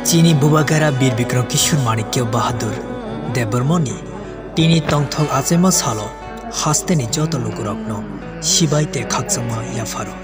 चीनी बुबागारा बीर विक्रम किशोर माणिक्य बाहादुर देवबर्मनी टीनी तंगथक आजेमा सालो हास्तेनि जत लोकरत्न शिबाइते खाकजमा याफारो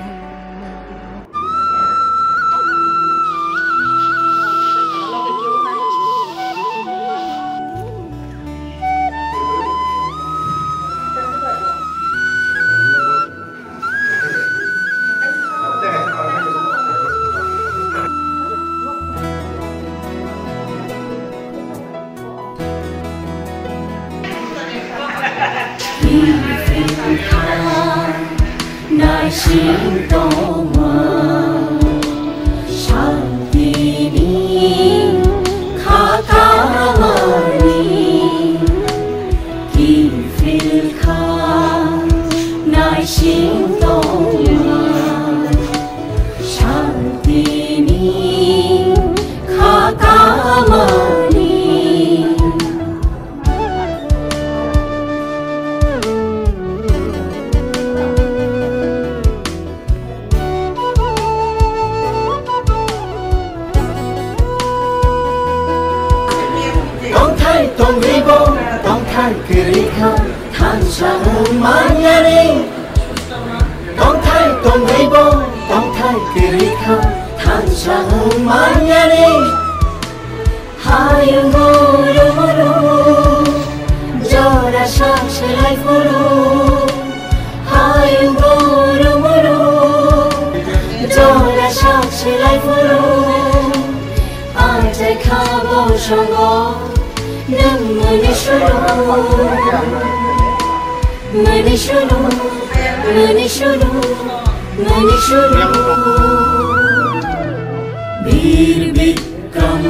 बीर विक्रम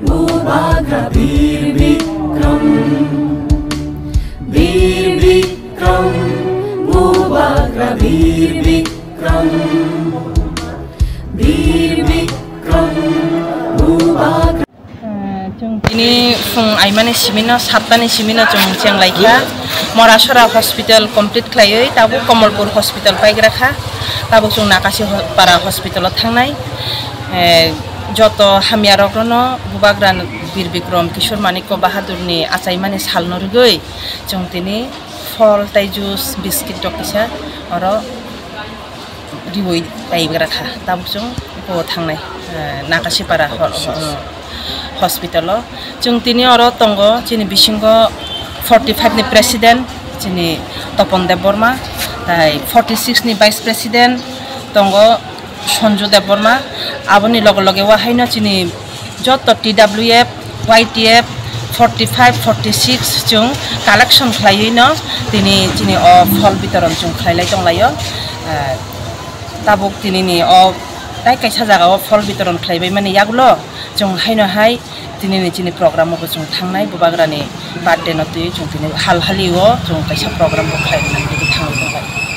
बुबागारा बीर विक्रम बुबागारा बीर विक्रम बुबागारा ini fung aimane simino satani simino chung chiang laika morasora hospital complete khlaioi tabu Kamalpur hospital paigra kha tabu chung nakasi para hospital thangnai joto hamiarokno Bubagra bir Bikram Kishor Manikya Bahadur ni achaimani salno rugoi chung tini fol tai juice biscuit tokisa oro riwoi paigra kha tabu chung ko thangnai nakasi para hospital chung tini oro tongo chini bisingo 45 ni president chini Topon Deborma tai 46 ni vice president tongo Sonju Deborma aboni loge loge wa haino chini joto TWF YTF 45 46 chung collection khlaino tini chini o phol bitoron chung khlailai tonglayo tabuk tini ni o tai kaisa jaga o phol bitoron khlaibai mane yagulo chung haino hai tini ni chini program ko chung thangnai Bubagra ni birthday no tui chung tini hal hali o chung kaisa program ko khlainai thangai.